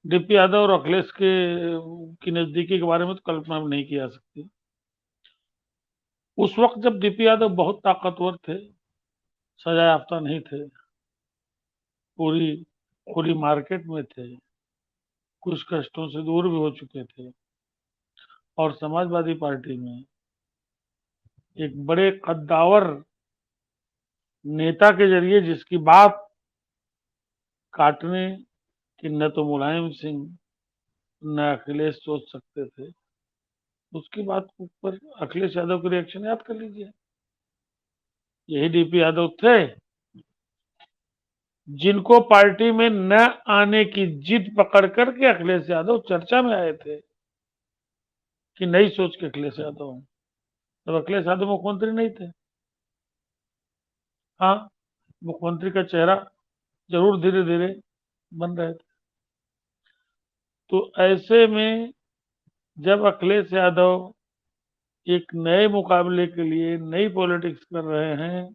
DP Yadav और अखिलेश के की नजदीकी के बारे में तो कल्पना भी नहीं की जा सकती। उस वक्त जब डीपी यादव बहुत ताकतवर थे, सजा याफ्ता नहीं थे, पूरी खुली मार्केट में थे, कुछ कष्टों से दूर भी हो चुके थे, और समाजवादी पार्टी में एक बड़े कद्दावर नेता के जरिए जिसकी बात काटने की न तो मुलायम सिंह न अखिलेश सोच सकते थे, उसकी बात पर अखिलेश यादव के रिएक्शन याद कर लीजिए। यही डीपी यादव थे जिनको पार्टी में न आने की जिद पकड़ करके अखिलेश यादव चर्चा में आए थे कि नई सोच के अखिलेश यादव हूं। तब अखिलेश यादव मुख्यमंत्री नहीं थे। हाँ, मुख्यमंत्री का चेहरा जरूर धीरे धीरे बन रहे थे। तो ऐसे में जब अखिलेश यादव एक नए मुकाबले के लिए नई पॉलिटिक्स कर रहे हैं,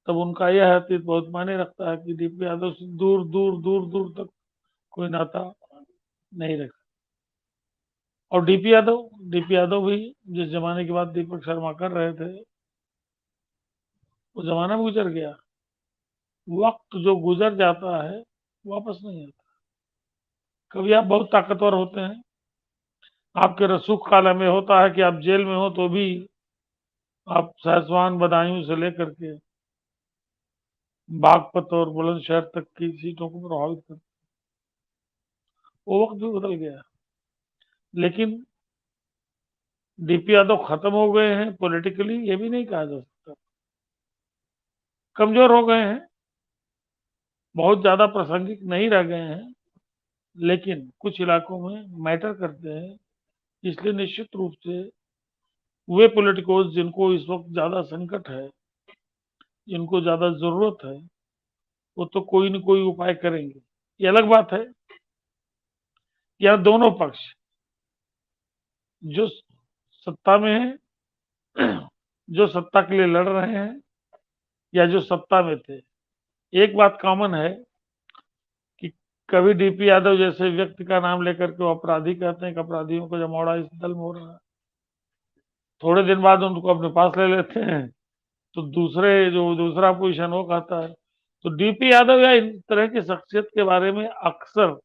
तब उनका यह अतीत बहुत मायने रखता है कि डीपी यादव से दूर दूर दूर दूर तक कोई नाता नहीं रखा। और डीपी यादव भी जिस जमाने की बात दीपक शर्मा कर रहे थे, वो जमाना भी गुजर गया। वक्त जो गुजर जाता है वापस नहीं आता। कभी आप बहुत ताकतवर होते हैं, आपके रसूख काल में होता है कि आप जेल में हो तो भी आप सहसवान बदायूं से लेकर के बागपत और बुलंदशहर तक की सीटों को प्रभावित कर। वो वक्त भी बदल गया। लेकिन डीपी यादव खत्म हो गए हैं पॉलिटिकली, ये भी नहीं कहा जा सकता। कमजोर हो गए हैं, बहुत ज्यादा प्रासंगिक नहीं रह गए हैं, लेकिन कुछ इलाकों में मैटर करते हैं। इसलिए निश्चित रूप से वे पॉलिटिकोज जिनको इस वक्त ज्यादा संकट है, जिनको ज्यादा जरूरत है, वो तो कोई न कोई उपाय करेंगे। ये अलग बात है, या दोनों पक्ष जो सत्ता में है, जो सत्ता के लिए लड़ रहे हैं, या जो सत्ता में थे, एक बात कॉमन है कि कभी डीपी यादव जैसे व्यक्ति का नाम लेकर के वो अपराधी कहते हैं कि अपराधियों को जमावड़ा इस दल में हो रहा है, थोड़े दिन बाद उनको अपने पास ले लेते हैं, तो दूसरा पोजीशन वो कहता है। तो डीपी यादव या इन तरह की शख्सियत के बारे में अक्सर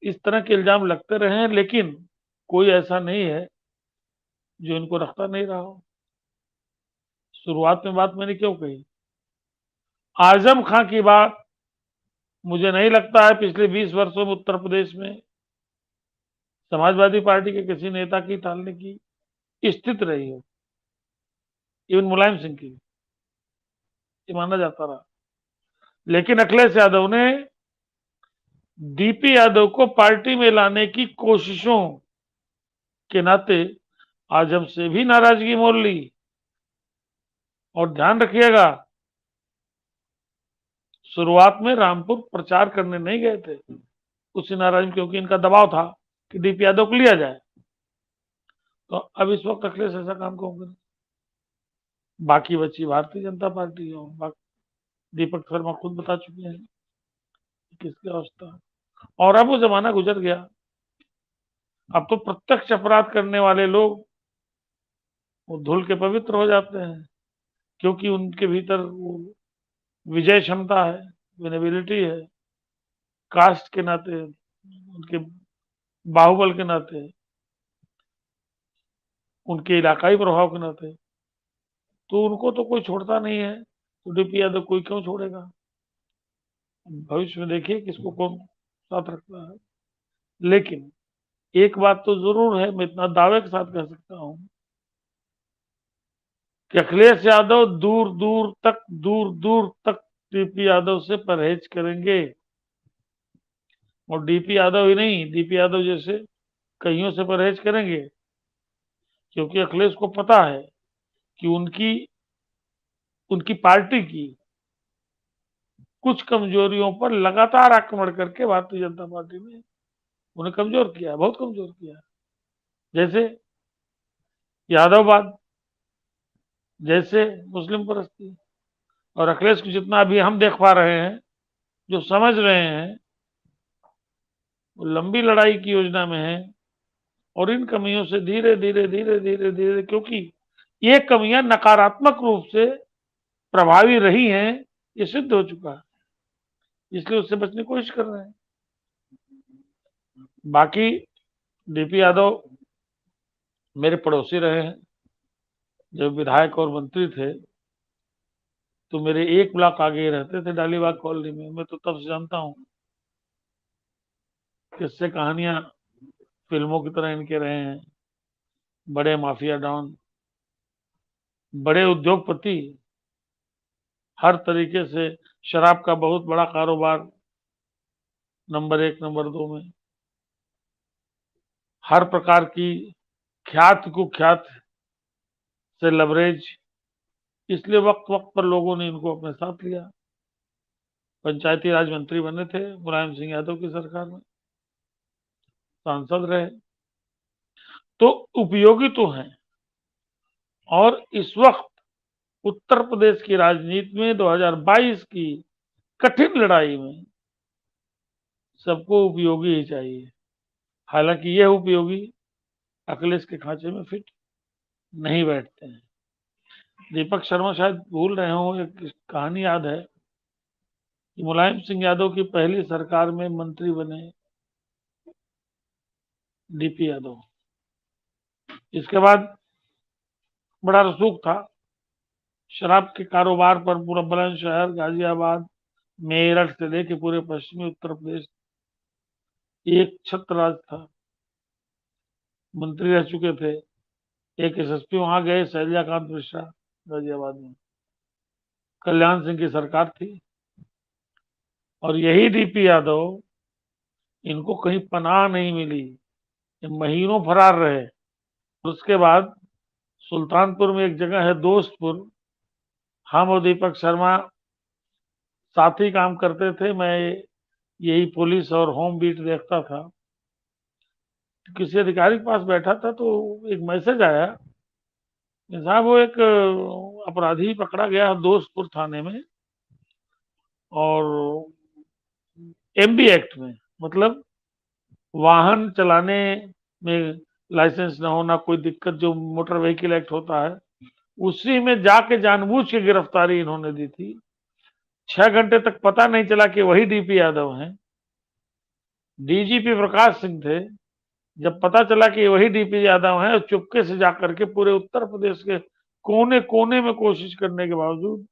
इस तरह के इल्जाम लगते रहे हैं, लेकिन कोई ऐसा नहीं है जो इनको रखता नहीं रहा हो। शुरुआत में बात मैंने क्यों कही, आजम खां की बात मुझे नहीं लगता है पिछले 20 वर्षों में उत्तर प्रदेश में समाजवादी पार्टी के किसी नेता की टालने की स्थिति रही हो। इवन मुलायम सिंह की ये माना जाता रहा। लेकिन अखिलेश यादव ने डीपी यादव को पार्टी में लाने की कोशिशों के नाते आजम से भी नाराजगी मोल ली। और ध्यान रखिएगा, शुरुआत में रामपुर प्रचार करने नहीं गए थे उसी नाराज में, क्योंकि इनका दबाव था कि डीपी यादव को लिया जाए। तो अब इस वक्त अखिलेश ऐसा काम क्यों करें। बाकी बची भारतीय जनता पार्टी और दीपक शर्मा खुद बता चुके हैं किसकी अवस्था। और अब वो जमाना गुजर गया। अब तो प्रत्यक्ष अपराध करने वाले लोग वो धुल के पवित्र हो जाते हैं, क्योंकि उनके भीतर वो विजय क्षमता है, विनेबिलिटी है, कास्ट के नाते, उनके बाहुबल के नाते, उनके इलाकाई प्रभाव के नाते, तो उनको तो कोई छोड़ता नहीं है। तो डीपी यादव कोई क्यों छोड़ेगा। भविष्य में देखिए किसको कौन साथ रखता है। लेकिन एक बात तो जरूर है, मैं इतना दावे के साथ कह सकता हूं कि अखिलेश यादव दूर दूर तक डीपी यादव से परहेज करेंगे। और डीपी यादव ही नहीं, डीपी यादव जैसे कईयों से परहेज करेंगे, क्योंकि अखिलेश को पता है कि उनकी उनकी पार्टी की कुछ कमजोरियों पर लगातार आक्रमण करके भारतीय जनता पार्टी ने उन्हें कमजोर किया, बहुत कमजोर किया। जैसे यादववाद, जैसे मुस्लिम परस्ती। और अखिलेश को जितना अभी हम देख पा रहे हैं, जो समझ रहे हैं लंबी लड़ाई की योजना में है और इन कमियों से धीरे धीरे धीरे धीरे धीरे, क्योंकि ये कमियां नकारात्मक रूप से प्रभावी रही हैं, ये सिद्ध हो चुका है, इसलिए उससे बचने की कोशिश कर रहे हैं। बाकी डीपी यादव मेरे पड़ोसी रहे हैं, जब विधायक और मंत्री थे तो मेरे एक ब्लॉक आगे रहते थे डालीबाग कॉलोनी में। मैं तो तब से जानता हूँ, किससे कहानियां फिल्मों की तरह इनके रहे हैं। बड़े माफिया डॉन, बड़े उद्योगपति, हर तरीके से शराब का बहुत बड़ा कारोबार नंबर 1 नंबर 2 में, हर प्रकार की ख्यात कुख्यात से लवरेज, इसलिए वक्त वक्त पर लोगों ने इनको अपने साथ लिया। पंचायती राज मंत्री बने थे मुलायम सिंह यादव की सरकार में, सांसद रहे, तो उपयोगी तो हैं। और इस वक्त उत्तर प्रदेश की राजनीति में 2022 की कठिन लड़ाई में सबको उपयोगी ही चाहिए। हालांकि यह उपयोगी अखिलेश के खांचे में फिट नहीं बैठते हैं। दीपक शर्मा शायद भूल रहे हो, एक कहानी याद है कि मुलायम सिंह यादव की पहली सरकार में मंत्री बने डीपी यादव। इसके बाद बड़ा रसूख था, शराब के कारोबार पर पूरा बुलंदशहर, गाजियाबाद, मेरठ से लेके पूरे पश्चिमी उत्तर प्रदेश एक छत्र राज था। मंत्री रह चुके थे, एक एसएसपी वहां गए, शैलजाकांत मिश्रा, गाजियाबाद में। कल्याण सिंह की सरकार थी और यही डीपी यादव, इनको कहीं पनाह नहीं मिली, ये महीनों फरार रहे। उसके बाद सुल्तानपुर में एक जगह है दोस्तपुर, हम और दीपक शर्मा साथ ही काम करते थे। मैं यही पुलिस और होम बीट देखता था। किसी अधिकारी के पास बैठा था तो एक मैसेज आया कि साहब वो एक अपराधी पकड़ा गया दोस्तपुर थाने में, और एमबी एक्ट में, मतलब वाहन चलाने में लाइसेंस न होना, कोई दिक्कत, जो मोटर व्हीकल एक्ट होता है, उसी में जाके जानबूझ के गिरफ्तारी इन्होंने दी थी। 6 घंटे तक पता नहीं चला कि वही डीपी यादव हैं। डीजीपी प्रकाश सिंह थे। जब पता चला कि वही डीपी यादव हैं, चुपके से जाकर के पूरे उत्तर प्रदेश के कोने कोने में कोशिश करने के बावजूद,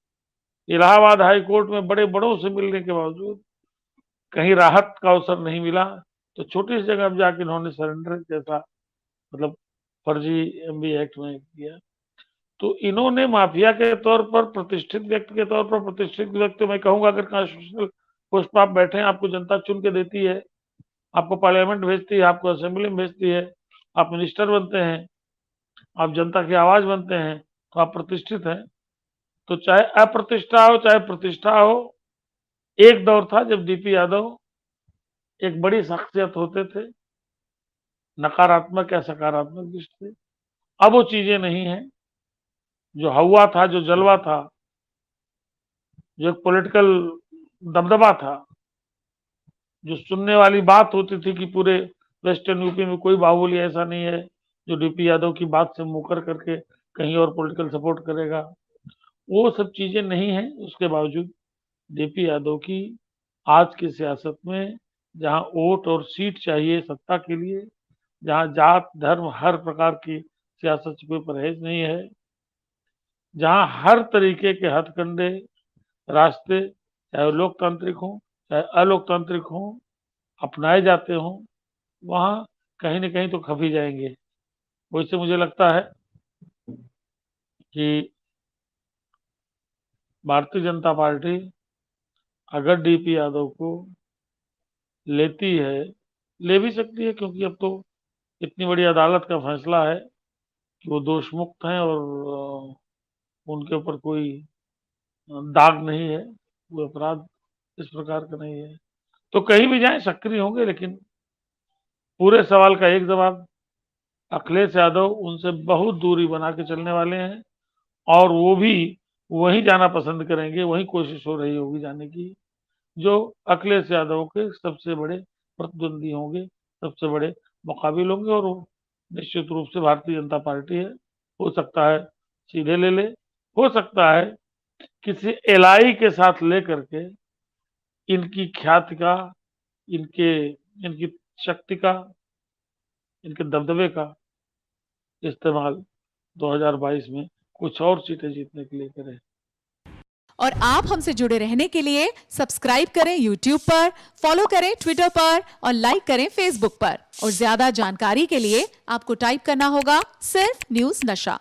इलाहाबाद हाई कोर्ट में बड़े बड़ों से मिलने के बावजूद कहीं राहत का अवसर नहीं मिला, तो छोटी सी जगह जाके इन्होंने सरेंडर जैसा, मतलब फर्जी एमबी एक्ट में किया। तो इन्होंने माफिया के तौर पर, प्रतिष्ठित व्यक्ति के तौर पर, प्रतिष्ठित व्यक्ति मैं कहूंगा, अगर कॉन्स्टिट्यूशनल पोस्ट पर आप बैठे हैं, आपको जनता चुन के देती है, आपको पार्लियामेंट भेजती है, आपको असेंबली में भेजती है, आप मिनिस्टर बनते हैं, आप जनता की आवाज बनते हैं, तो आप प्रतिष्ठित हैं। तो चाहे अप्रतिष्ठा हो चाहे प्रतिष्ठा हो, एक दौर था जब डीपी यादव एक बड़ी शख्सियत होते थे, नकारात्मक या सकारात्मक दृष्टि से। अब वो चीजें नहीं है। जो हवा था, जो जलवा था, जो एक पॉलिटिकल दबदबा था, जो सुनने वाली बात होती थी कि पूरे वेस्टर्न यूपी में कोई बाहुबली ऐसा नहीं है जो डीपी यादव की बात से मुकर करके कहीं और पॉलिटिकल सपोर्ट करेगा, वो सब चीजें नहीं है। उसके बावजूद डीपी यादव की आज की सियासत में, जहां वोट और सीट चाहिए सत्ता के लिए, जहां जात धर्म हर प्रकार की सियासत से कोई परहेज नहीं है, जहां हर तरीके के हथकंडे रास्ते, चाहे वो लोकतांत्रिक हो चाहे अलोकतांत्रिक हो, अपनाए जाते हों, वहां कहीं ना कहीं तो खफी जाएंगे। वैसे मुझे लगता है कि भारतीय जनता पार्टी अगर डीपी यादव को लेती है, ले भी सकती है, क्योंकि अब तो इतनी बड़ी अदालत का फैसला है कि वो दोष मुक्त हैं और उनके ऊपर कोई दाग नहीं है, वो अपराध इस प्रकार का नहीं है, तो कहीं भी जाए सक्रिय होंगे। लेकिन पूरे सवाल का एक जवाब, अखिलेश यादव उनसे बहुत दूरी बना के चलने वाले हैं, और वो भी वहीं जाना पसंद करेंगे, वहीं कोशिश हो रही होगी जाने की, जो अखिलेश यादव के सबसे बड़े प्रतिद्वंदी होंगे, सबसे बड़े मुकाबिल होंगे, और वो निश्चित रूप से भारतीय जनता पार्टी है। हो सकता है सीधे ले ले, हो सकता है किसी एलआई के साथ लेकर के इनकी ख्याति का, इनकी शक्ति का, इनके दबदबे का इस्तेमाल 2022 में कुछ और सीटें जीतने के लिए करें। और आप हमसे जुड़े रहने के लिए सब्सक्राइब करें YouTube पर, फॉलो करें ट्विटर पर और लाइक करें Facebook पर। और ज्यादा जानकारी के लिए आपको टाइप करना होगा सिर्फ न्यूज़ नशा।